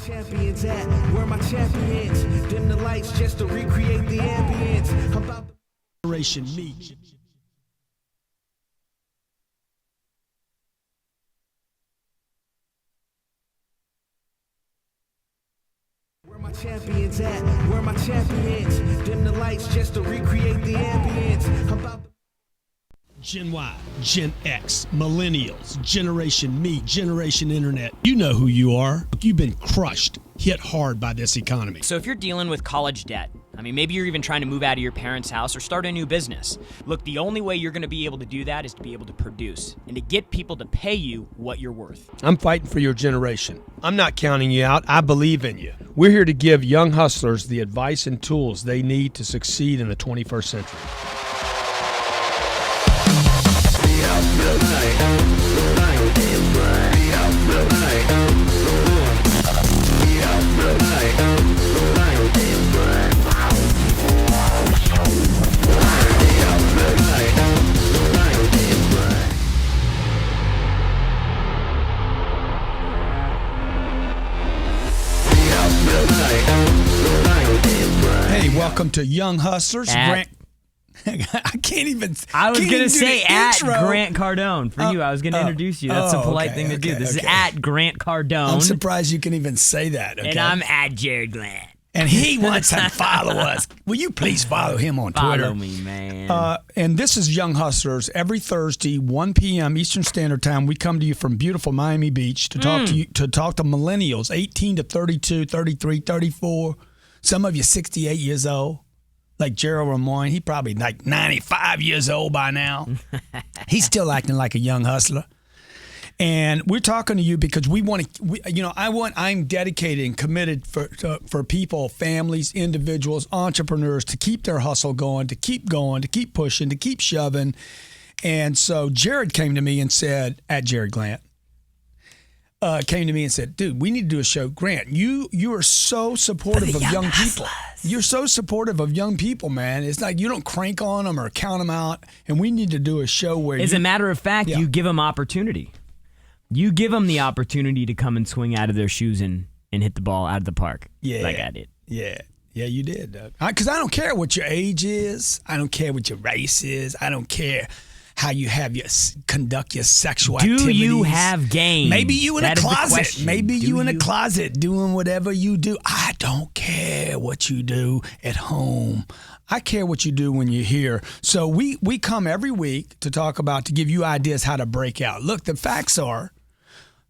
Champions at? Where my champions? Dim the lights just to recreate the ambience. About Generation Me. Where my champions at? Where my champions? Dim the lights just to recreate the ambience. About Gen Y, Gen X, Millennials, Generation Me, Generation Internet. You know who you are. You've been crushed, hit hard by this economy. So if you're dealing with college debt, maybe you're even trying to move out of your parents' house or start a new business. Look, the only way you're going to be able to do that is to be able to produce and to get people to pay you what you're worth. I'm fighting for your generation. I'm not counting you out. I believe in you. We're here to give young hustlers the advice and tools they need to succeed in the 21st century. Hey, welcome to Young Hustlers. Grant. I can't even. I was going to say at intro. Grant Cardone. For you, I was going to introduce you. That's a polite thing to do. This is at Grant Cardone. I'm surprised you can even say that. Okay? And I'm at Jarrod Grant. And he wants to follow us. Will you please follow him on Twitter? Follow me, man. And this is Young Hustlers. Every Thursday, 1 p.m. Eastern Standard Time, we come to you from beautiful Miami Beach to talk to you, to talk to millennials, 18 to 32, 33, 34. Some of you 68 years old. Like Gerald Ramoyne, he probably like 95 years old by now. He's still acting like a young hustler. And we're talking to you because we want to, I'm dedicated and committed for people, families, individuals, entrepreneurs to keep their hustle going, to keep pushing, to keep shoving. And so Jarrod came to me and said, at Jarrod Grant, came to me and said, dude, we need to do a show. Grant, you are so supportive of young people. You're so supportive of young people, man. It's like you don't crank on them or count them out. And we need to do a show where As a matter of fact, you give them opportunity. You give them the opportunity to come and swing out of their shoes and hit the ball out of the park. Yeah. Like I did. Yeah. Yeah, you did, Doug. Because I don't care what your age is. I don't care what your race is. I don't care how you conduct your sexual activities. Do you have game? Maybe you in a closet. Maybe you in a closet doing whatever you do. I don't care what you do at home. I care what you do when you're here. So we come every week to give you ideas how to break out. Look, the facts are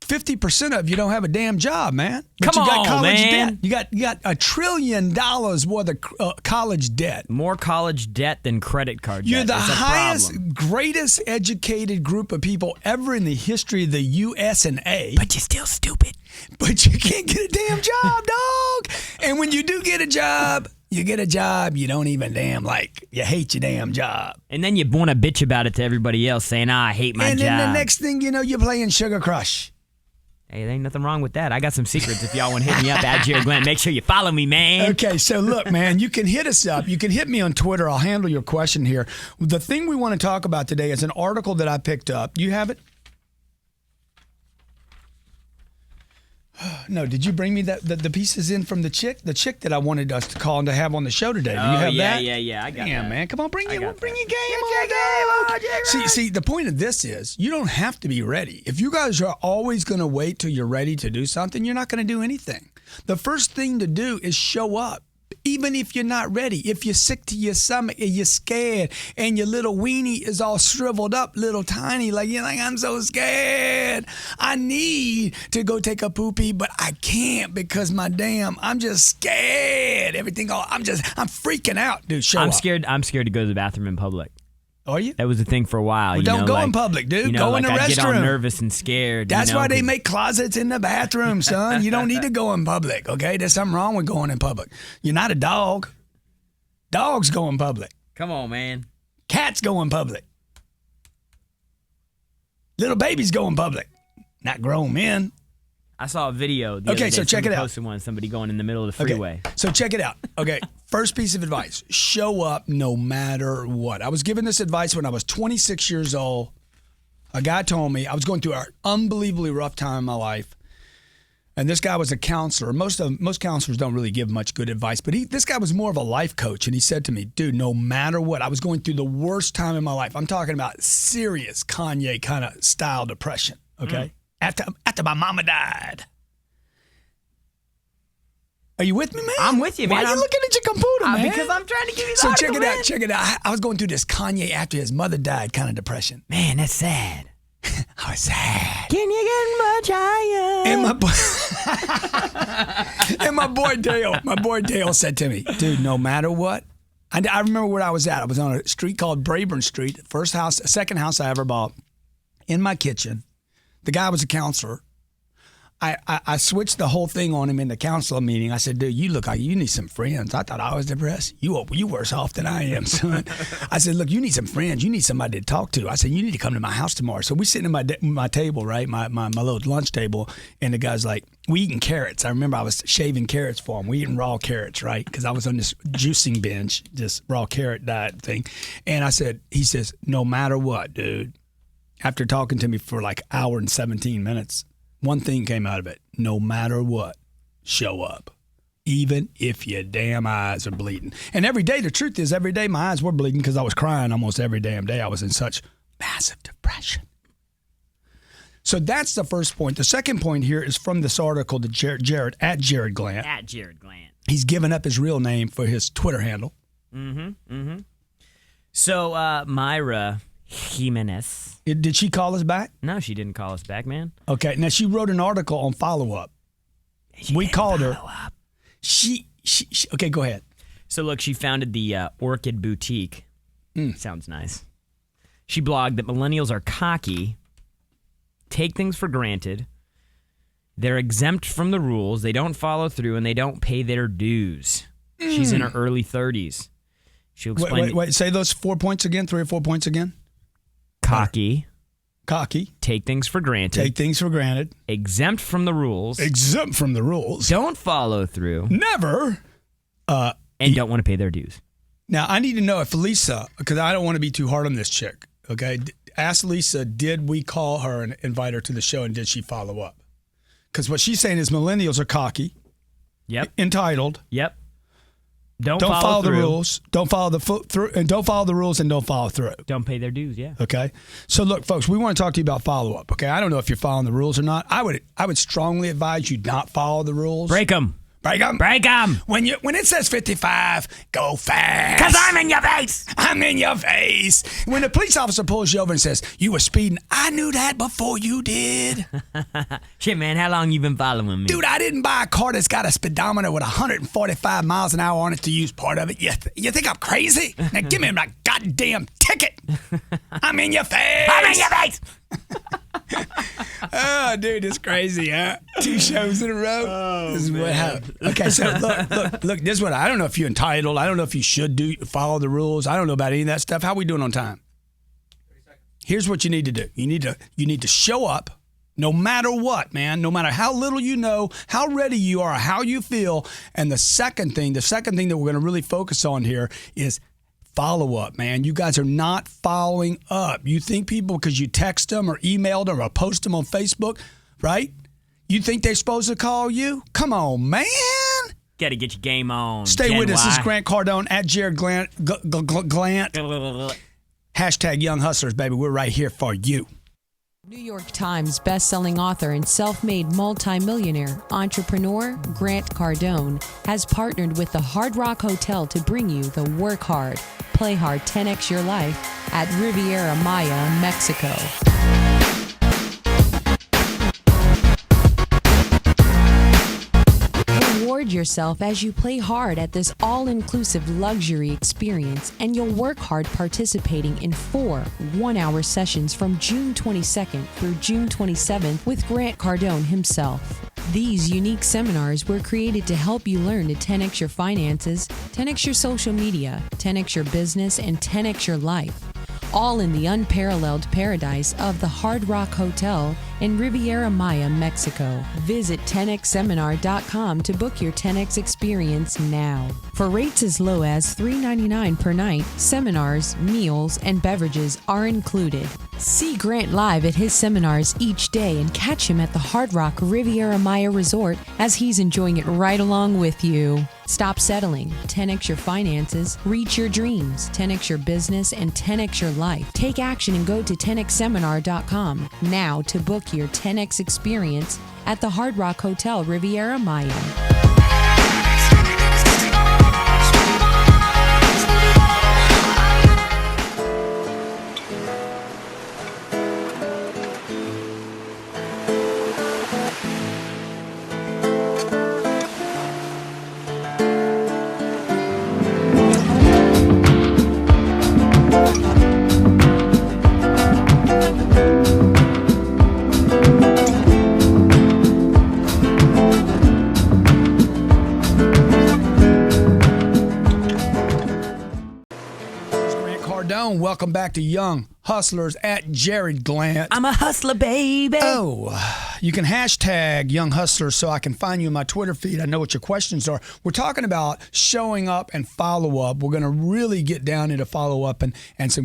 50% of you don't have a damn job, man. But Come you got on, college man. debt. You got $1 trillion worth of college debt. More college debt than credit card debt. You're the It's a highest, problem. greatest educated group of people ever in the history of the U.S.A. But you're still stupid. But you can't get a damn job, dog. And when you do get a job, you don't even damn like. You hate your damn job. And then you want to bitch about it to everybody else, saying, I hate my job. And then the next thing you know, you're playing Sugar Crush. Hey, there ain't nothing wrong with that. I got some secrets if y'all want to hit me up at Jarrod Grant. Make sure you follow me, man. Okay, so look, man, you can hit us up. You can hit me on Twitter. I'll handle your question here. The thing we want to talk about today is an article that I picked up. Do you have it? No, did you bring me the pieces in from the chick that I wanted us to call and to have on the show today? Do you have that? Yeah, I got Damn, that. man, come on, bring your game on. See, the point of this is you don't have to be ready. If you guys are always going to wait till you're ready to do something, you're not going to do anything. The first thing to do is show up. Even if you're not ready, if you're sick to your stomach and you're scared and your little weenie is all shriveled up, little tiny, like you're like, I'm so scared. I need to go take a poopy, but I can't because I'm just scared. I'm freaking out, dude. Show up. I'm scared to go to the bathroom in public. Are you? That was the thing for a while. Well, don't go in public, dude. Go in the I'd get all restroom. nervous and scared. That's why they make closets in the bathroom, son. You don't need to go in public, okay? There's something wrong with going in public. You're not a dog. Dogs go in public. Come on, man. Cats go in public. Little babies go in public. Not grown men. I saw a video the other day. So check it out. Posted one, somebody going in the middle of the freeway. Okay, so check it out. Okay, first piece of advice. Show up no matter what. I was given this advice when I was 26 years old. A guy told me I was going through an unbelievably rough time in my life. And this guy was a counselor. Most counselors don't really give much good advice, but this guy was more of a life coach. And he said to me, dude, no matter what, I was going through the worst time in my life. I'm talking about serious Kanye kind of style depression, okay? After my mama died. Are you with me, man? I'm with you, man. Why are you looking at your computer, man? Because I'm trying to give you the So article, check it out. I was going through this Kanye after his mother died kind of depression. Man, that's sad. I was sad. Can you get much higher? And my boy Dale said to me, dude, no matter what, I remember where I was at. I was on a street called Braeburn Street, second house I ever bought, in my kitchen. The guy was a counselor. I switched the whole thing on him in the counselor meeting. I said, dude, you look like you need some friends. I thought I was depressed. You worse off than I am, son. I said, look, you need some friends. You need somebody to talk to. I said, you need to come to my house tomorrow. So we sitting at my table, right, my little lunch table, and the guy's like, we eating carrots. I remember I was shaving carrots for him. We eating raw carrots, right, because I was on this juicing binge, this raw carrot diet thing. And he says, no matter what, dude, after talking to me for like an hour and 17 minutes, one thing came out of it. No matter what, show up. Even if your damn eyes are bleeding. And every day, the truth is, every day my eyes were bleeding because I was crying almost every damn day. I was in such massive depression. So that's the first point. The second point here is from this article to Jarrod, at Jarrod Glant. At Jarrod Glant. He's given up his real name for his Twitter handle. So, Myra Jimenez. Did she call us back? No, she didn't call us back, man. Okay. Now, she wrote an article on follow-up. We called her. She okay, go ahead. So, look, she founded the Orchid Boutique. Sounds nice. She blogged that millennials are cocky, take things for granted, they're exempt from the rules, they don't follow through, and they don't pay their dues. She's in her early 30s. She'll explain. Wait. Say those 4 points again, 3 or 4 points again. Cocky. Take things for granted. Exempt from the rules. Don't follow through. Never. And don't want to pay their dues. Now, I need to know if Lisa, because I don't want to be too hard on this chick, okay? Ask Lisa, did we call her and invite her to the show, and did she follow up? Because what she's saying is millennials are cocky. Yep. Entitled. Yep. Don't follow the through. rules. Don't follow the rules and don't follow through. Don't pay their dues, yeah. Okay. So look, folks, we want to talk to you about follow-up. Okay. I don't know if you're following the rules or not. I would strongly advise you not follow the rules. Break them. Break them. When it says 55, go fast. Because I'm in your face. I'm in your face. When the police officer pulls you over and says, you were speeding, I knew that before you did. Shit, man, how long you been following me? Dude, I didn't buy a car that's got a speedometer with 145 miles an hour on it to use part of it. You think I'm crazy? Now give me my goddamn ticket. I'm in your face. I'm in your face. Oh, dude, it's crazy, huh? 2 shows in a row. Oh, this is what happened. Okay, so look. This is what I don't know if you're entitled. I don't know if you should follow the rules. I don't know about any of that stuff. How are we doing on time? 30 seconds. Here's what you need to do. You need to show up, no matter what, man. No matter how little you know, how ready you are, how you feel. And the second thing that we're going to really focus on here is follow up, man. You guys are not following up. You think people, because you text them or emailed them or post them on Facebook, right? You think they're supposed to call you? Come on, man. Got to get your game on. Stay Gen with us. Y. This is Grant Cardone at Jarrod Glant. Hashtag Young Hustlers, baby. We're right here for you. New York Times bestselling author and self-made multimillionaire entrepreneur Grant Cardone has partnered with the Hard Rock Hotel to bring you the Work Hard, Play Hard 10X Your Life at Riviera Maya, Mexico. Reward yourself as you play hard at this all-inclusive luxury experience, and you'll work hard participating in 4 one-hour sessions from June 22nd through June 27th with Grant Cardone himself. These unique seminars were created to help you learn to 10x your finances, 10x your social media, 10x your business, and 10x your life. all in the unparalleled paradise of the Hard Rock Hotel in Riviera Maya, Mexico. Visit 10xseminar.com to book your 10x experience now. For rates as low as $3.99 per night, seminars, meals, and beverages are included. See Grant live at his seminars each day and catch him at the Hard Rock Riviera Maya Resort as he's enjoying it right along with you. Stop settling. 10x your finances, reach your dreams, 10x your business, and 10x your life. Take action and go to 10xseminar.com now to book your 10x experience at the Hard Rock Hotel Riviera Maya. Welcome back to Young Hustlers at Jarrod Glant. I'm a hustler, baby. Oh, you can hashtag Young Hustlers so I can find you in my Twitter feed. I know what your questions are. We're talking about showing up and follow up. We're going to really get down into follow up and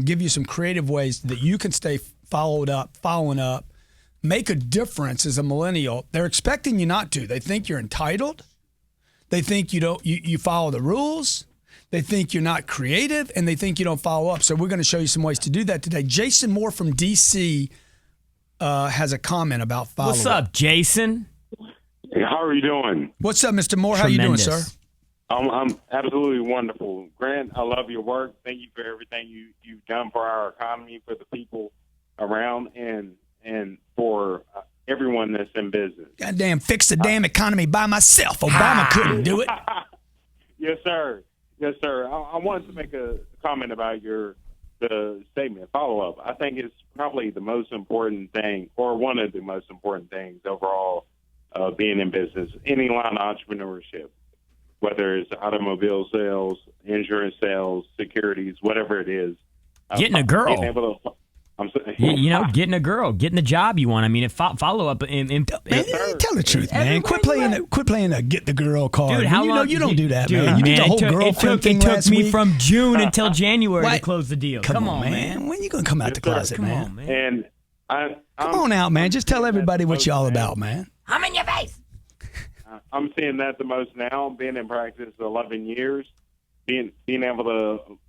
give you some creative ways that you can stay following up, make a difference as a millennial. They're expecting you not to. They think you're entitled. They think you follow the rules. They think you're not creative, and they think you don't follow up. So we're going to show you some ways to do that today. Jason Moore from D.C. Has a comment about follow-up. What's up, Jason? Hey, how are you doing? What's up, Mr. Moore? How you doing, sir? I'm absolutely wonderful. Grant, I love your work. Thank you for everything you've done for our economy, for the people around, and for everyone that's in business. Goddamn, fix the damn economy by myself. Obama couldn't do it. Yes, sir. Yes, sir. I wanted to make a comment about the statement, follow-up. I think it's probably the most important thing, or one of the most important things overall, being in business, any line of entrepreneurship, whether it's automobile sales, insurance sales, securities, whatever it is. Getting a girl. Getting a girl, getting the job you want. I mean, if follow up. Man, tell the truth, man. Quit playing the get the girl card. Dude, how long? You don't do that, dude, man. You did the whole girlfriend thing last week. It took me from June until January to close the deal. Come on, man. When you gonna come out the closet, man? Come on, man. And come on out, man. Just tell everybody what you're all about, man. I'm in your face. I'm seeing that the most now. Being in practice 11 years, being able to.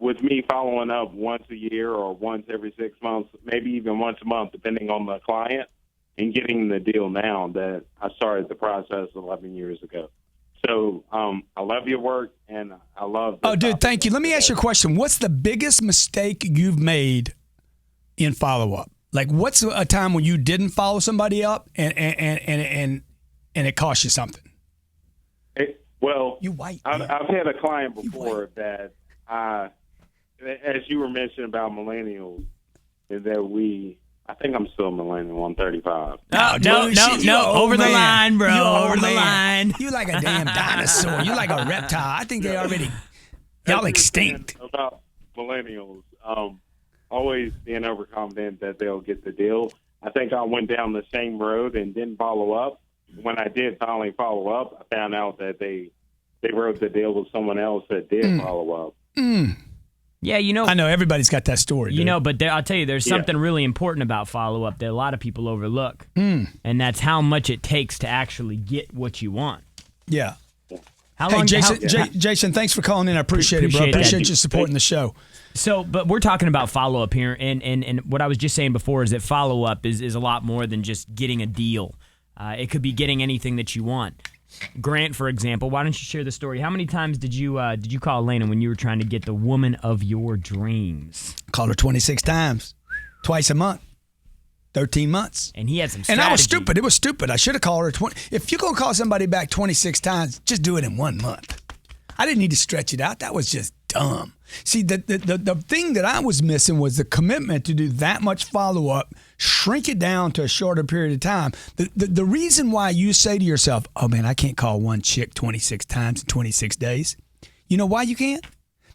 With me following up once a year or once every 6 months, maybe even once a month, depending on the client, and getting the deal now that I started the process 11 years ago. So I love your work, and I love Oh, dude, thank you. Let me ask you a question. What's the biggest mistake you've made in follow-up? Like, what's a time when you didn't follow somebody up and it cost you something? Well, you white. I've had a client before that as you were mentioning about millennials, is that I think I'm still a millennial. I'm 35. No, over the line, bro. Over the line. You like a damn dinosaur. You like a reptile. I think y'all extinct. About millennials, always being overconfident that they'll get the deal. I think I went down the same road and didn't follow up. When I did finally follow up, I found out that they wrote the deal with someone else that did follow up. Yeah, I know everybody's got that story. Dude. But I'll tell you, there's something really important about follow-up that a lot of people overlook, and that's how much it takes to actually get what you want. Yeah. Jason, thanks for calling in. I appreciate it, bro. Appreciate you supporting the show. So, but we're talking about follow-up here, and what I was just saying before is that follow-up is a lot more than just getting a deal. It could be getting anything that you want. Grant, for example, why don't you share the story? How many times did you call Elena when you were trying to get the woman of your dreams? Called her 26 times, twice a month, 13 months. And he had some strategy. And I was stupid. It was stupid. I should have called her 20. If you're going to call somebody back 26 times, just do it in 1 month. I didn't need to stretch it out. That was just dumb. See, the thing that I was missing was the commitment to do that much follow-up, shrink it down to a shorter period of time. The reason why you say to yourself, oh, man, I can't call one chick 26 times in 26 days. You know why you can't?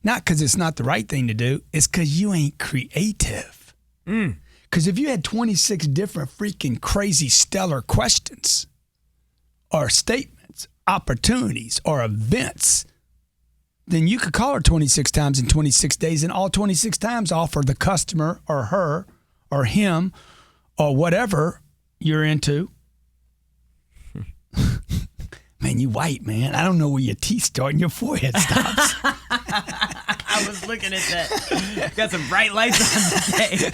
Not because it's not the right thing to do. It's because you ain't creative. Because if you had 26 different freaking crazy stellar questions or statements, opportunities, or events, then you could call her 26 times in 26 days and all 26 times offer the customer or her or him or whatever you're into. Man, you white, man. I don't know where your teeth start and your forehead stops. I was looking at that. Got some bright lights on today.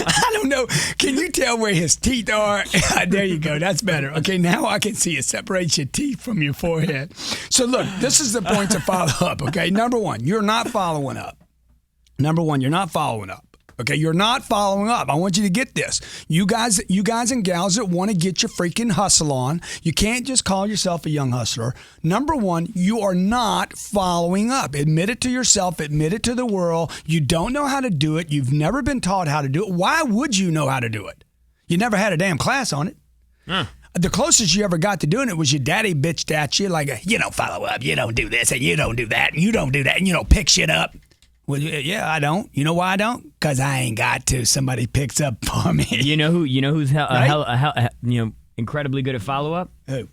I don't know. Can you tell where his teeth are? There you go. That's better. Okay, now I can see it separates your teeth from your forehead. So look, this is the point to follow up, okay? Number one, you're not following up. Okay, you're not following up. I want you to get this. You guys and gals that want to get your freaking hustle on, you can't just call yourself a young hustler. Number one, you are not following up. Admit it to yourself. Admit it to the world. You don't know how to do it. You've never been taught how to do it. Why would you know how to do it? You never had a damn class on it. The closest you ever got to doing it was your daddy bitched at you like, you don't follow up, you don't do this, and you don't do that, and you don't do that, and you don't pick shit up. Well, yeah, I don't. You know why I don't? Because I ain't got to. Somebody picks up for me. You know who's incredibly good at follow up? Who?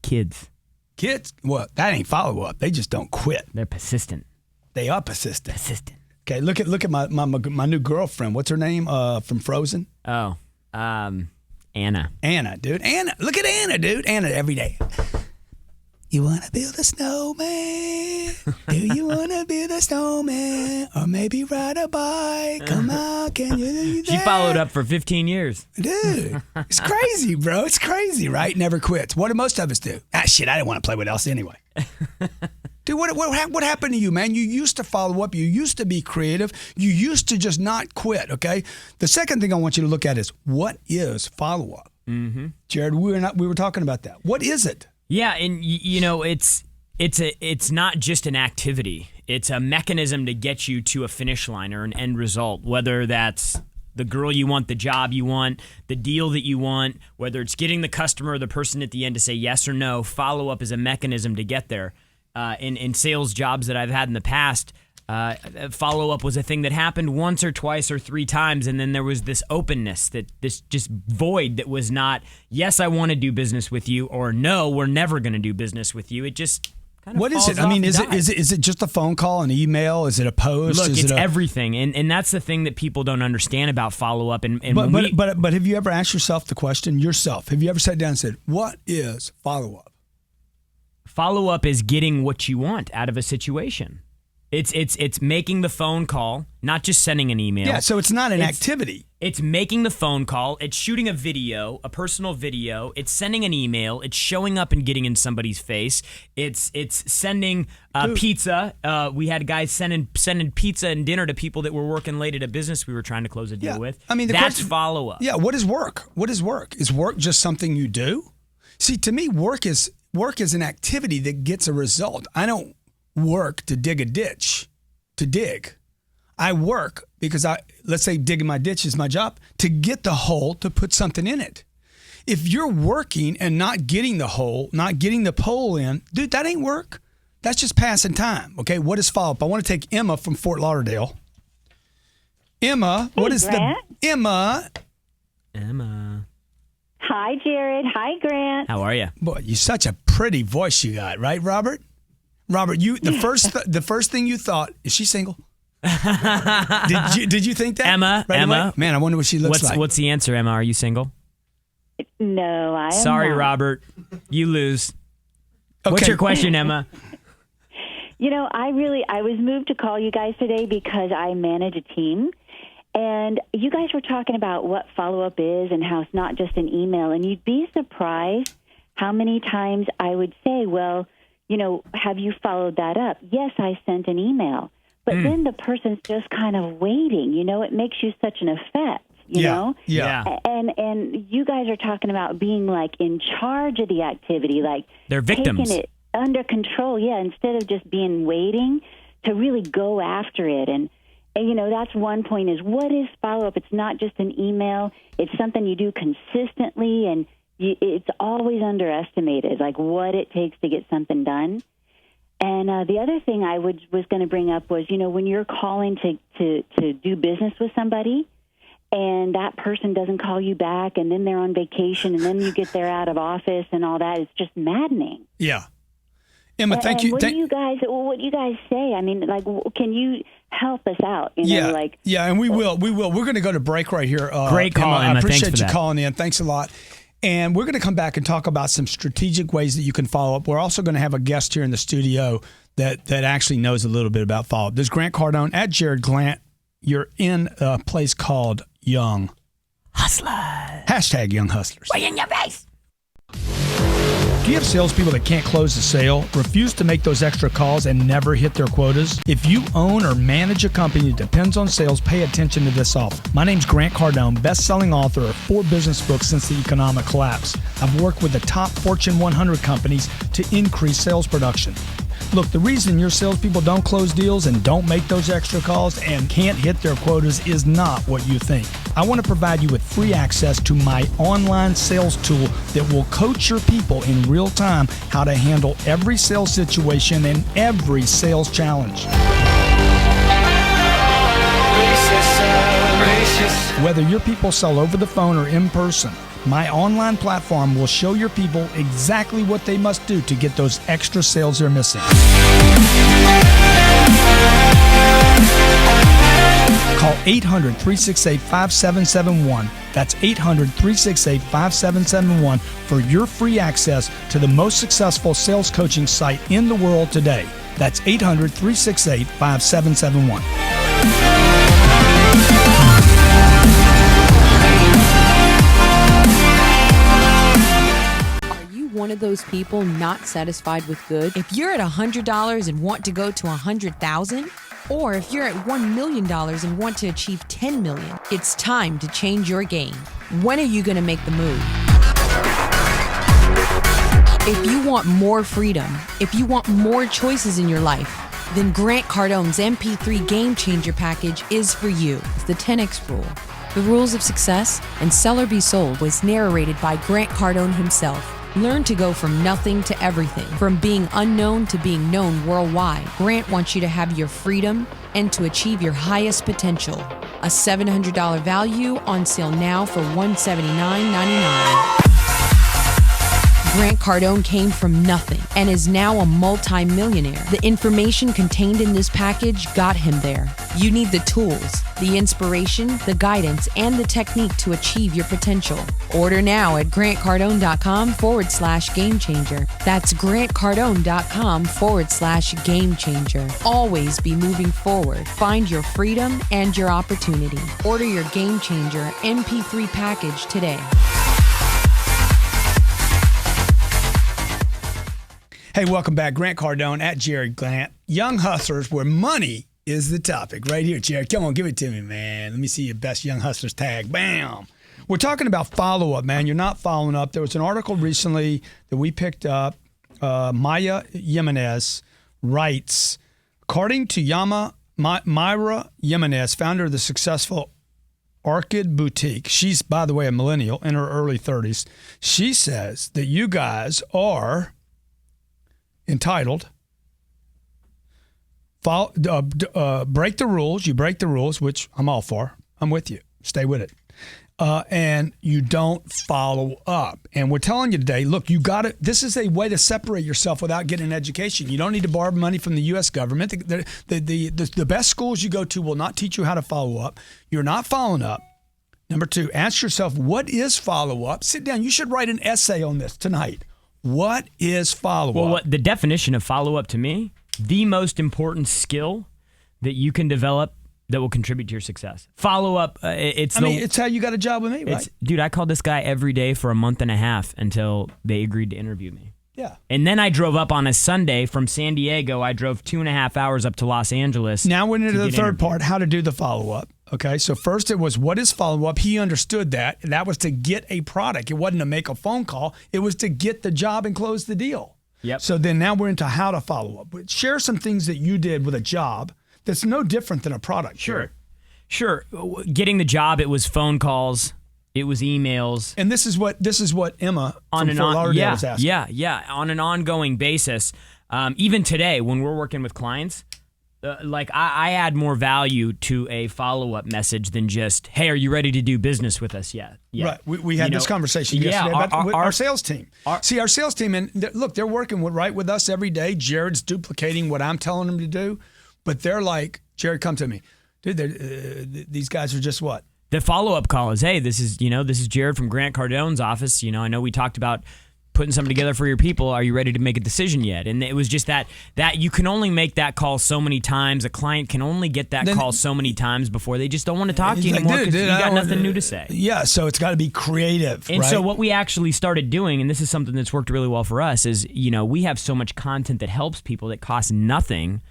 Kids. Kids? Well, that ain't follow up. They just don't quit. They're persistent. They are persistent. Okay, look at my new girlfriend. What's her name? From Frozen. Oh, Anna. Anna, dude. Anna. Look at Anna, dude. Anna every day. You want to build a snowman? Do you want to build a snowman? Or maybe ride a bike? Come on, can you do that? She followed up for 15 years. Dude, it's crazy, bro. It's crazy, right? Never quits. What do most of us do? Shit, I didn't want to play with else anyway. Dude, what happened to you, man? You used to follow up. You used to be creative. You used to just not quit, okay? The second thing I want you to look at is, what is follow-up? Mm-hmm. Jarrod, we were talking about that. What is it? Yeah, and it's not just an activity. It's a mechanism to get you to a finish line or an end result, whether that's the girl you want, the job you want, the deal that you want, whether it's getting the customer or the person at the end to say yes or no. Follow-up is a mechanism to get there. In sales jobs that I've had in the past, follow-up was a thing that happened once or twice or three times, and then there was this openness, this just void that was not, yes, I want to do business with you, or no, we're never going to do business with you. It just kind of What is it? I mean, is it just a phone call, an email? Is it a post? Look, it's everything, and that's the thing that people don't understand about follow-up. But have you ever asked yourself the question yourself? Have you ever sat down and said, what is follow-up? Follow-up is getting what you want out of a situation. It's making the phone call, not just sending an email. Yeah, so it's not an activity. It's making the phone call. It's shooting a video, a personal video. It's sending an email. It's showing up and getting in somebody's face. It's sending pizza. We had guys sending pizza and dinner to people that were working late at a business we were trying to close a deal with. I mean, that's follow-up. Yeah, what is work? What is work? Is work just something you do? See, to me, work is an activity that gets a result. I don't work to dig a ditch, to dig. I work because let's say digging my ditch is my job, to get the hole to put something in it. If you're working and not getting the hole, not getting the pole in, dude, that ain't work. That's just passing time. Okay, what is follow-up? I want to take Emma from Fort Lauderdale. Emma, hey, what is Grant? Emma. Hi, Jarrod. Hi, Grant. How are you? Boy, you such a pretty voice you got, right, Robert? Robert, the first thing you thought, is she single? Did you think that? Emma. Away? Man, I wonder what she looks like. What's the answer, Emma? Are you single? No, I am Sorry, not. Robert. You lose. Okay. What's your question, Emma? You know, I was moved to call you guys today because I manage a team. And you guys were talking about what follow-up is and how it's not just an email. And you'd be surprised how many times I would say, well, you know, have you followed that up? Yes, I sent an email. But then the person's just kind of waiting. You know, it makes you such an effect, you know? Yeah. And you guys are talking about being, like, in charge of the activity, like they're victims. taking it under control, instead of just being waiting to really go after it. And, you know, that's one point is what is follow-up? It's not just an email. It's something you do consistently, and it's always underestimated, like what it takes to get something done. And the other thing I was going to bring up was, when you're calling to do business with somebody and that person doesn't call you back and then they're on vacation and then you get there out of office and all that, it's just maddening. Yeah. Emma, thank you. What do you guys say? I mean, like, can you help us out? Yeah, and we will. We're going to go to break right here. Great call, Emma. I appreciate Thanks for you that. calling in. Thanks a lot. And we're going to come back and talk about some strategic ways that you can follow up. We're also going to have a guest here in the studio that actually knows a little bit about follow-up. There's Grant Cardone at Jarrod Grant. You're in a place called Young Hustlers. Hashtag Young Hustlers. Way in your face. Do you have salespeople that can't close the sale, refuse to make those extra calls, and never hit their quotas? If you own or manage a company that depends on sales, pay attention to this offer. My name's Grant Cardone, best-selling author of 4 business books since the economic collapse. I've worked with the top Fortune 100 companies to increase sales production. Look, the reason your salespeople don't close deals and don't make those extra calls and can't hit their quotas is not what you think. I want to provide you with free access to my online sales tool that will coach your people in real time how to handle every sales situation and every sales challenge. Whether your people sell over the phone or in person, my online platform will show your people exactly what they must do to get those extra sales they're missing. Call 800-368-5771. That's 800-368-5771 for your free access to the most successful sales coaching site in the world today. That's 800-368-5771. One of those people not satisfied with good? If you're at $100 and want to go to $100,000, or if you're at $1 million and want to achieve $10 million, it's time to change your game. When are you going to make the move? If you want more freedom, if you want more choices in your life, then Grant Cardone's MP3 Game Changer package is for you. It's the 10X rule. The Rules of Success and Sell or Be Sold was narrated by Grant Cardone himself. Learn to go from nothing to everything, from being unknown to being known worldwide. Grant wants you to have your freedom and to achieve your highest potential. A $700 value on sale now for $179.99. Grant Cardone came from nothing and is now a multi-millionaire. The information contained in this package got him there. You need the tools, the inspiration, the guidance, and the technique to achieve your potential. Order now at grantcardone.com/game changer. That's grantcardone.com/game changer. Always be moving forward. Find your freedom and your opportunity. Order your Game Changer MP3 package today. Hey, welcome back. Grant Cardone at Jarrod Grant. Young Hustlers, where money is the topic. Right here, Jarrod. Come on, give it to me, man. Let me see your best Young Hustlers tag. Bam. We're talking about follow-up, man. You're not following up. There was an article recently that we picked up. Maya Jimenez writes, according to Myra Jimenez, founder of the successful Orchid Boutique, she's, by the way, a millennial in her early 30s. She says that you guys are entitled, break the rules. You break the rules, which I'm all for. I'm with you. Stay with it. And you don't follow up. And we're telling you today, look, you got it. This is a way to separate yourself without getting an education. You don't need to borrow money from the U.S. government. The best schools you go to will not teach you how to follow up. You're not following up. Number 2, ask yourself, what is follow up? Sit down. You should write an essay on this tonight. What is follow-up? Well, the definition of follow-up to me, the most important skill that you can develop that will contribute to your success. Follow-up, it's how you got a job with me, right? Dude, I called this guy every day for a month and a half until they agreed to interview me. Yeah. And then I drove up on a Sunday from San Diego. I drove 2.5 hours up to Los Angeles. Now we're into the third part, how to do the follow-up. Okay, so first it was, what is follow-up? He understood that. That was to get a product. It wasn't to make a phone call. It was to get the job and close the deal. Yep. So then now we're into how to follow up. Share some things that you did with a job that's no different than a product. Sure. Getting the job, it was phone calls. It was emails. And this is what Emma from Fort Lauderdale was asking. Yeah. On an ongoing basis. Even today, when we're working with clients, like I add more value to a follow-up message than just, hey, are you ready to do business with us yet? Right. We had this conversation yesterday about our sales team. Our sales team, and look, they're working with us every day. Jared's duplicating what I'm telling them to do, but they're like, Jared, come to me. Dude, these guys are just what? The follow-up call is, hey, this is Jarrod from Grant Cardone's office. I know we talked about putting something together for your people. Are you ready to make a decision yet? And it was just that you can only make that call so many times. A client can only get that call so many times before they just don't want to talk to you anymore because you got nothing new to say. Yeah, so it's got to be creative. And right? so what we actually started doing, and this is something that's worked really well for us, is we have so much content that helps people that costs nothing.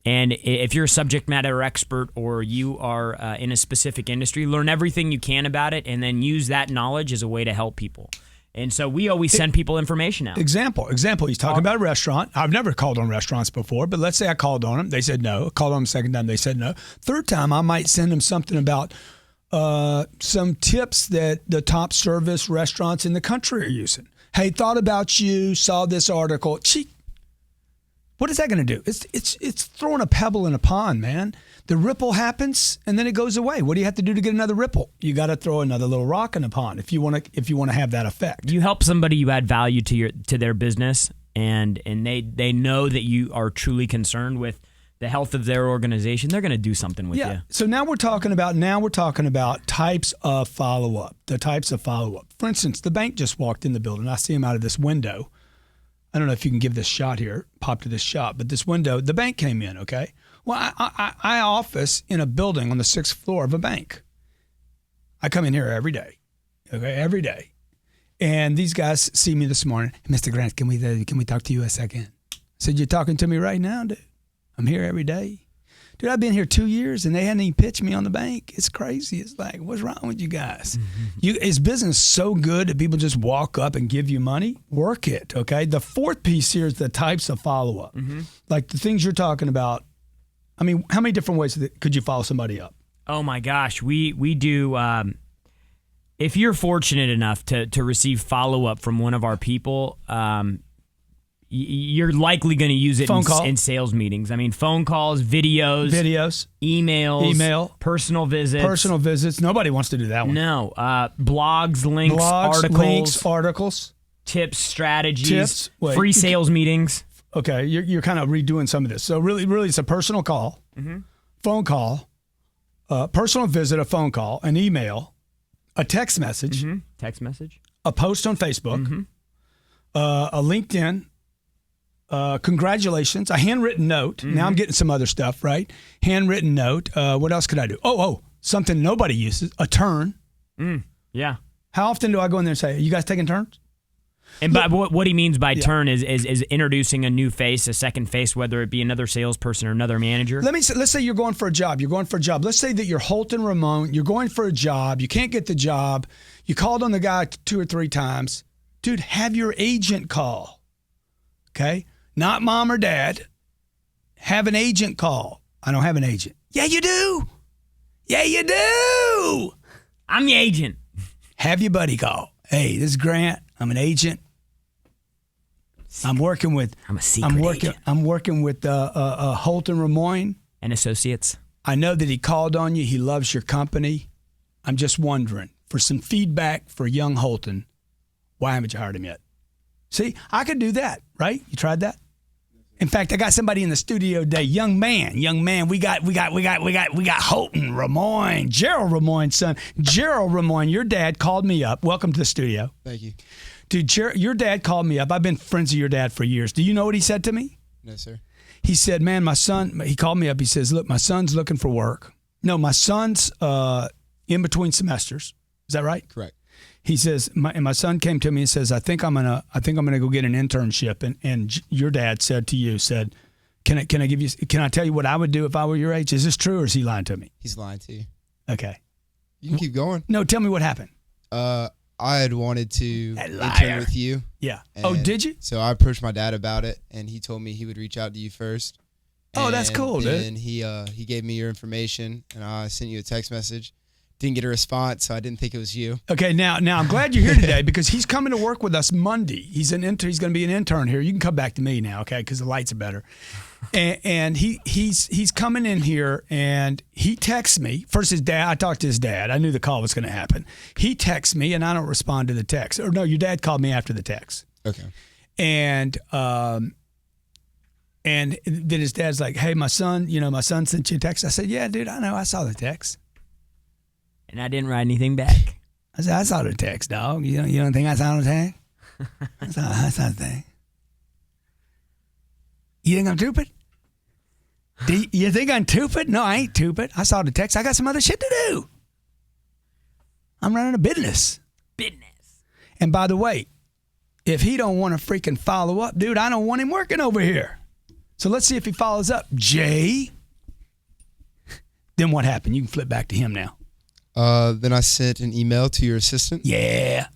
And if you're a subject matter expert or you are in a specific industry, learn everything you can about it and then use that knowledge as a way to help people. And so we always send people information out. Example. He's talking about a restaurant. I've never called on restaurants before, but let's say I called on them. They said no. I called on them the second time. They said no. Third time, I might send them something about some tips that the top service restaurants in the country are using. Hey, thought about you, saw this article. What is that going to do? It's throwing a pebble in a pond, man. The ripple happens and then it goes away. What do you have to do to get another ripple? You got to throw another little rock in the pond if you want to have that effect. You help somebody, you add value to their business, and they know that you are truly concerned with the health of their organization. They're going to do something with you. So now we're talking about types of follow-up. The types of follow-up. For instance, the bank just walked in the building. I see him out of this window. I don't know if you can give this shot here, pop to this shot, but this window, the bank came in, okay? Well, I office in a building on the 6th floor of a bank. I come in here every day, okay, every day. And these guys see me this morning. Mr. Grant, can we talk to you a second? I said, you're talking to me right now, dude. I'm here every day. Dude, I've been here 2 years and they hadn't even pitched me on the bank. It's crazy. It's like, what's wrong with you guys? Is business so good that people just walk up and give you money? Work it, okay? The fourth piece here is the types of follow-up. Like the things you're talking about. I mean, how many different ways could you follow somebody up? Oh my gosh, we do. If you're fortunate enough to receive follow-up from one of our people, you're likely going to use it in sales meetings. I mean, phone calls, videos, email, personal visits. Nobody wants to do that one. No. Blogs, links, articles, tips, strategies, free sales meetings. Okay, you're kind of redoing some of this. So really, it's a personal call, phone call, personal visit, a phone call, an email, a text message, a post on Facebook, a LinkedIn. Congratulations, a handwritten note. Now I'm getting some other stuff, right? Handwritten note. What else could I do? Oh, something nobody uses, a turn. Yeah. How often do I go in there and say, are you guys taking turns? And by what he means by turn is introducing a new face, a second face, whether it be another salesperson or another manager. Let's say you're going for a job. Let's say that you're Holton Ramon. You're going for a job. You can't get the job. You called on the guy 2 or 3 times. Dude, have your agent call. Okay? Not mom or dad. Have an agent call. I don't have an agent. Yeah, you do. Yeah, you do. I'm the agent. Have your buddy call. Hey, this is Grant. I'm an agent. I'm working with. I'm a secret agent. I'm working with Holton Ramon and Associates. I know that he called on you. He loves your company. I'm just wondering for some feedback for young Holton. Why haven't you hired him yet? See, I could do that, right? You tried that? In fact, I got somebody in the studio today. Young man. We got Holton Ramon, Gerald Ramone's son. Gerald Ramon, your dad called me up. Welcome to the studio. Thank you. Dude, your dad called me up. I've been friends with your dad for years. Do you know what he said to me? No, sir. He said, man, my son, he called me up. He says, look, my son's looking for work. No, my son's in between semesters. Is that right? Correct. He says, my son came to me and says, I think I'm gonna go get an internship. And your dad said to you, can I tell you what I would do if I were your age? Is this true or is he lying to me? He's lying to you. Okay. You can keep going. No, tell me what happened. I had wanted to intern with you. Yeah. Oh, did you? So I approached my dad about it, and he told me he would reach out to you first. Oh, that's cool, dude. And he gave me your information, and I sent you a text message. didn't get a response, so I didn't think it was you. Okay, now I'm glad you're here today because he's coming to work with us Monday. He's an intern. He's going to be an intern here. You can come back to me now, okay? Because the lights are better. And he's coming in here, and he texts me. First, his dad. I talked to his dad. I knew the call was going to happen. He texts me, and I don't respond to the text. Or no, your dad called me after the text. Okay. And then his dad's like, "Hey, my son sent you a text." I said, "Yeah, dude, I know. I saw the text." And I didn't write anything back. I said, "I saw the text, dog. You don't think I saw the text? I saw the text. You think I'm stupid? Do you think I'm stupid? No, I ain't stupid. I saw the text. I got some other shit to do. I'm running a business. And by the way, if he don't want to freaking follow up, dude, I don't want him working over here. So let's see if he follows up. Jay. Then what happened? You can flip back to him now. Then I sent an email to your assistant. Yeah.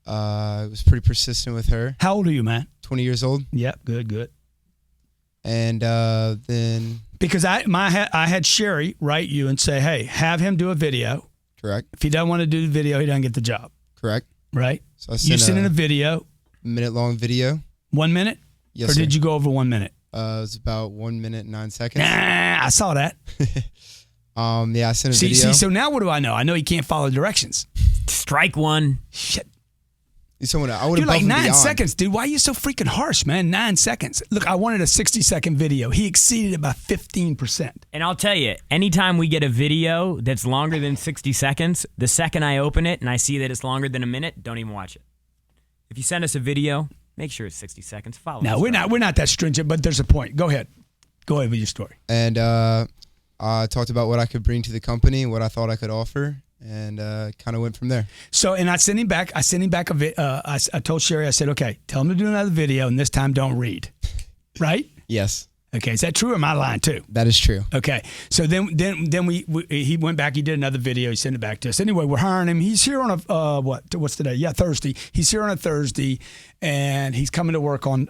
I was pretty persistent with her. How old are you, man? 20 years old. Yep, good. And then... Because I had Sherry write you and say, hey, have him do a video. Correct. If he doesn't want to do the video, he doesn't get the job. Correct. Right? So I you sent in a video. Minute-long video. 1 minute? Yes, Or sir. did you go over 1 minute? It was about 1 minute and 9 seconds. Nah, I saw that. Yeah, I sent a video. See, so now what do I know? I know he can't follow directions. Strike one. Shit. I would Dude, have like 9 beyond. seconds, dude. Why are you so freaking harsh, man? 9 seconds. Look, I wanted a 60-second video. He exceeded it by 15%. And I'll tell you, anytime we get a video that's longer than 60 seconds, the second I open it and I see that it's longer than a minute, don't even watch it. If you send us a video, make sure it's 60 seconds. Follow No, us. we're not that stringent, but there's a point. Go ahead. Go ahead with your story. And I talked about what I could bring to the company, what I thought I could offer, and kind of went from there. So, and I sent him back. I told Sherry, I said, okay, tell him to do another video, and this time don't read. Right? Yes. Okay, is that true or am I lying too? That is true. Okay, so then he went back. He did another video. He sent it back to us. Anyway, we're hiring him. He's here on a what's today? Yeah, Thursday. He's here on a Thursday, and he's coming to work on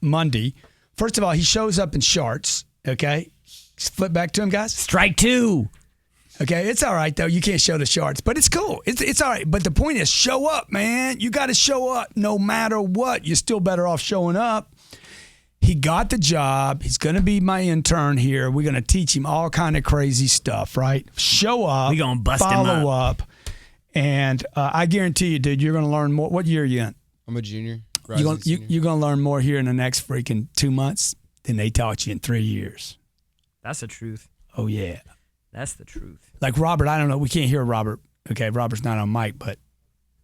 Monday. First of all, he shows up in shorts. Okay, flip back to him, guys. Strike two. Okay, it's all right though. You can't show the shorts, but it's cool. It's all right. But the point is, show up, man. You got to show up no matter what. You're still better off showing up. He got the job. He's going to be my intern here. We're going to teach him all kind of crazy stuff, right? Show up. We're going to bust him follow up. And I guarantee you, dude, you're going to learn more. What year are you in? I'm a junior. You're going to learn more here in the next freaking 2 months than they taught you in 3 years. That's the truth. Oh, yeah. That's the truth. Like Robert, I don't know. We can't hear Robert. Okay, Robert's not on mic, but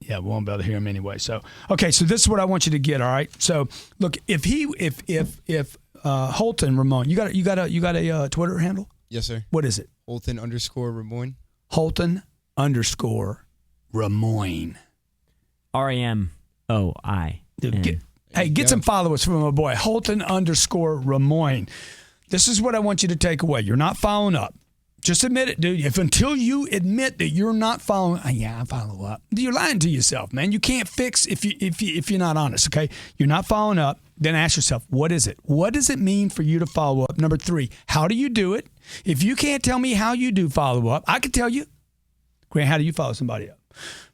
yeah, we won't be able to hear him anyway. So, okay, so this is what I want you to get. All right. So, look, if Holton Ramon, you got a Twitter handle? Yes, sir. What is it? Holton_Ramon. Holton_Ramon. RAMOI. Dude, get some followers from my boy Holton_Ramon. This is what I want you to take away. You're not following up. Just admit it, dude. Until you admit that you're not following, I follow up. You're lying to yourself, man. You can't fix if you're not honest. Okay, you're not following up. Then ask yourself, what is it? What does it mean for you to follow up? Number 3, how do you do it? If you can't tell me how you do follow up, I can tell you. Grant, how do you follow somebody up?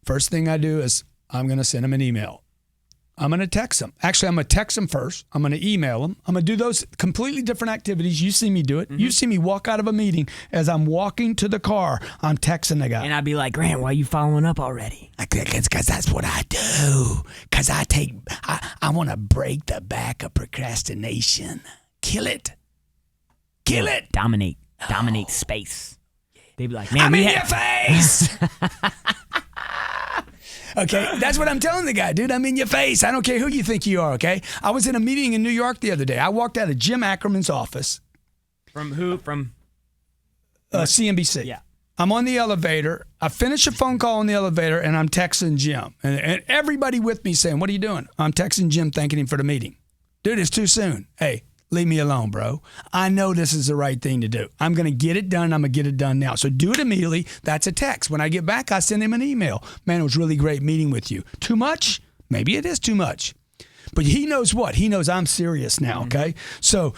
First thing I do is I'm going to send them an email. I'm going to text them. Actually, I'm going to text them first. I'm going to email them. I'm going to do those completely different activities. You see me do it. Mm-hmm. You see me walk out of a meeting. As I'm walking to the car, I'm texting the guy. And I'd be like, Grant, why are you following up already? Because that's what I do. Because I want to break the back of procrastination. Kill it. Kill it. Dominate space. They'd be like, man, I'm in your face. Okay, that's what I'm telling the guy, dude. I'm in your face. I don't care who you think you are, okay? I was in a meeting in New York the other day. I walked out of Jim Ackerman's office. From who? From CNBC. Yeah. I'm on the elevator. I finish a phone call on the elevator, and I'm texting Jim. And everybody with me saying, what are you doing? I'm texting Jim, thanking him for the meeting. Dude, it's too soon. Hey, leave me alone, bro. I know this is the right thing to do. I'm going to get it done. I'm going to get it done now. So do it immediately. That's a text. When I get back, I send him an email. Man, it was really great meeting with you. Too much? Maybe it is too much. But he knows what? He knows I'm serious now, okay? So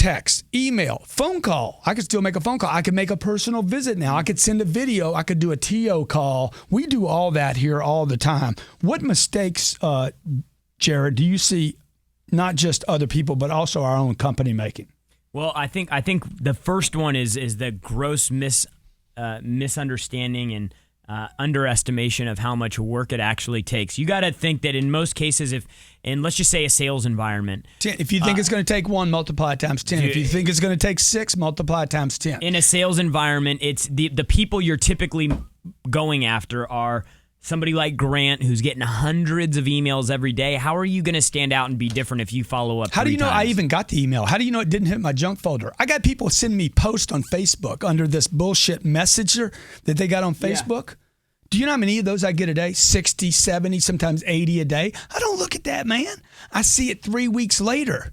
text, email, phone call. I could still make a phone call. I could make a personal visit now. I could send a video. I could do a TO call. We do all that here all the time. What mistakes, Jarrod, do you see not just other people, but also our own company making? Well, I think the first one is the gross misunderstanding and underestimation of how much work it actually takes. You got to think that in most cases, in let's just say a sales environment, 10. If you think it's going to take 1, multiply it times 10. If you think it's going to take 6, multiply it times 10. In a sales environment, it's the people you're typically going after are somebody like Grant, who's getting hundreds of emails every day. How are you going to stand out and be different if you follow up? How do you know times? I even got the email? How do you know it didn't hit my junk folder? I got people sending me posts on Facebook under this bullshit messenger that they got on Facebook. Yeah. Do you know how many of those I get a day? 60, 70, sometimes 80 a day. I don't look at that, man. I see it 3 weeks later.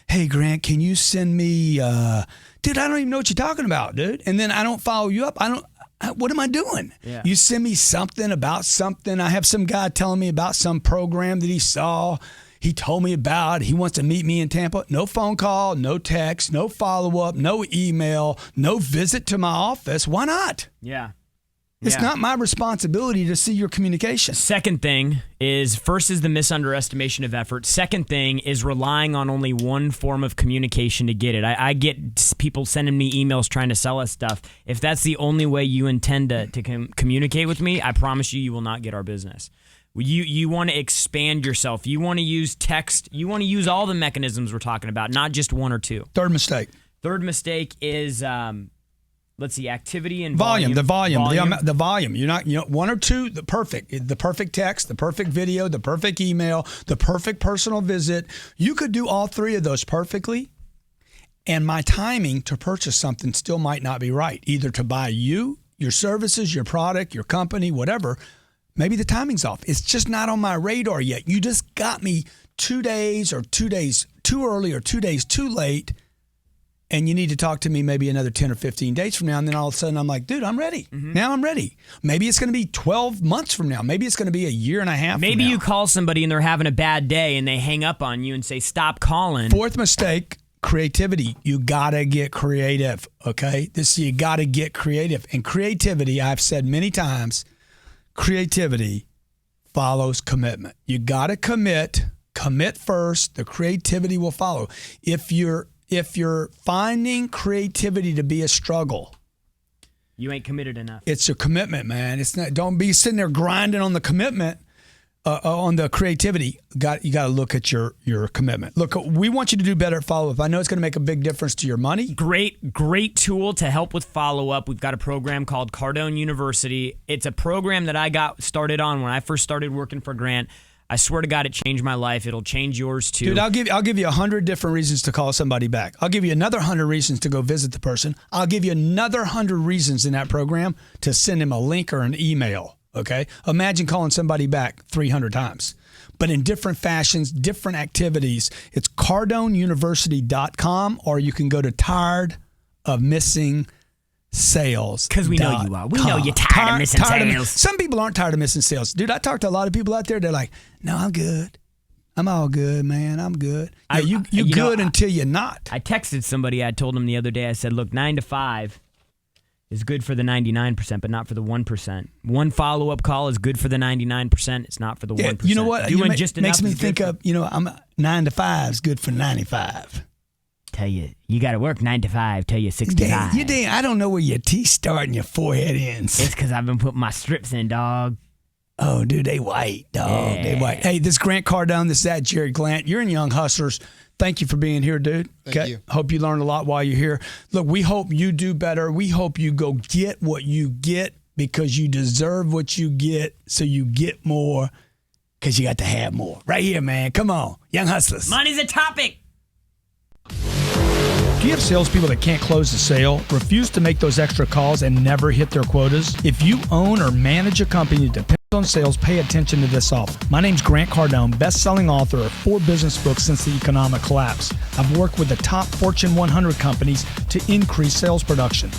Hey, Grant, can you send me, dude, I don't even know what you're talking about, dude. And then I don't follow you up. What am I doing? Yeah. You send me something about something. I have some guy telling me about some program that he saw. He told me about. He wants to meet me in Tampa. No phone call, no text, no follow-up, no email, no visit to my office. Why not? Yeah. It's not my responsibility to see your communication. Second thing is, first is the misunderestimation of effort. Second thing is relying on only one form of communication to get it. I get people sending me emails trying to sell us stuff. If that's the only way you intend to communicate with me, I promise you will not get our business. You want to expand yourself. You want to use text. You want to use all the mechanisms we're talking about, not just one or two. Third mistake is... let's see, activity and volume. The volume. You're not, one or two, the perfect text, the perfect video, the perfect email, the perfect personal visit. You could do all 3 of those perfectly, and my timing to purchase something still might not be right. Either to buy you, your services, your product, your company, whatever. Maybe the timing's off. It's just not on my radar yet. You just got me 2 days or 2 days too early or 2 days too late. And you need to talk to me maybe another 10 or 15 days from now. And then all of a sudden I'm like, dude, I'm ready. Mm-hmm. Now I'm ready. Maybe it's going to be 12 months from now. Maybe it's going to be a year and a half Maybe from now. You call somebody and they're having a bad day and they hang up on you and say, stop calling. Fourth mistake, creativity. You got to get creative, okay? You got to get creative. And creativity, I've said many times, creativity follows commitment. You got to commit first. The creativity will follow. If you're finding creativity to be a struggle, you ain't committed enough. It's a commitment, man. It's not. Don't be sitting there grinding on the commitment, on the creativity. You got to look at your commitment. Look, we want you to do better at follow-up. I know it's going to make a big difference to your money. Great tool to help with follow-up. We've got a program called Cardone University. It's a program that I got started on when I first started working for Grant. I swear to God, it changed my life. It'll change yours too. Dude, I'll give you 100 different reasons to call somebody back. I'll give you another 100 reasons to go visit the person. I'll give you another 100 reasons in that program to send him a link or an email, okay? Imagine calling somebody back 300 times. But in different fashions, different activities. It's CardoneUniversity.com, or you can go to tiredofmissing sales. Because we know you are. We know you're tired of missing sales. Some people aren't tired of missing sales. Dude, I talk to a lot of people out there. They're like, no, I'm good. I'm all good, man. I'm good. Yeah, you good until you're not. I texted somebody. I told them the other day, I said, look, 9 to 5 is good for the 99%, but not for the 1%. One follow-up call is good for the 99%. It's not for the 1%. You know what? Doing just makes me think of, I'm 9 to 5 is good for 95. Tell you got to work 9 to 5 till you're 65. I don't know where your teeth start and your forehead ends. It's because I've been putting my strips in, dog. Oh, dude, they white, dog. Yeah. They white. Hey, this is Grant Cardone. This is that Jarrod Glant. You're in Young Hustlers. Thank you for being here, dude. Thank you. Hope you learned a lot while you're here. Look, we hope you do better. We hope you go get what you get because you deserve what you get, so you get more because you got to have more. Right here, man. Come on. Young Hustlers. Money's a topic. Do you have salespeople that can't close the sale, refuse to make those extra calls, and never hit their quotas? If you own or manage a company that depends on sales, pay attention to this offer. My name's Grant Cardone, best-selling author of 4 business books since the economic collapse. I've worked with the top Fortune 100 companies to increase sales production.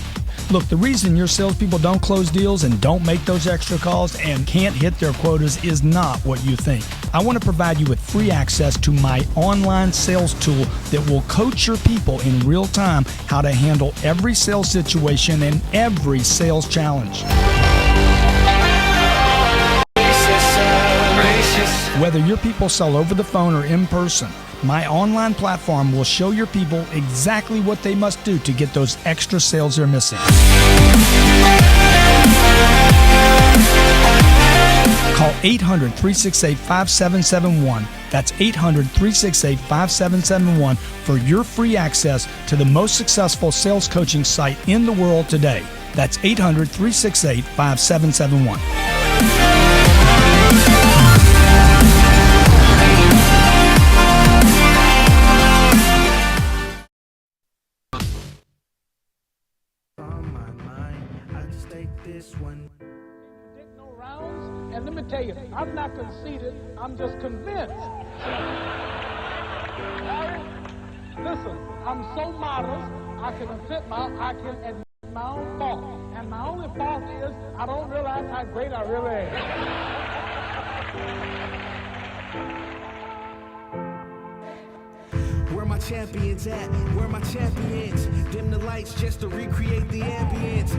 Look, the reason your salespeople don't close deals and don't make those extra calls and can't hit their quotas is not what you think. I want to provide you with free access to my online sales tool that will coach your people in real time how to handle every sales situation and every sales challenge. Whether your people sell over the phone or in person, my online platform will show your people exactly what they must do to get those extra sales they're missing. Call 800-368-5771. That's 800-368-5771 for your free access to the most successful sales coaching site in the world today. That's 800-368-5771. And let me tell you, I'm not conceited, I'm just convinced. Larry, listen, I'm so modest, I can admit my own fault. And my only fault is I don't realize how great I really am. Where my champions at? Where my champions? Dim the lights just to recreate the ambience.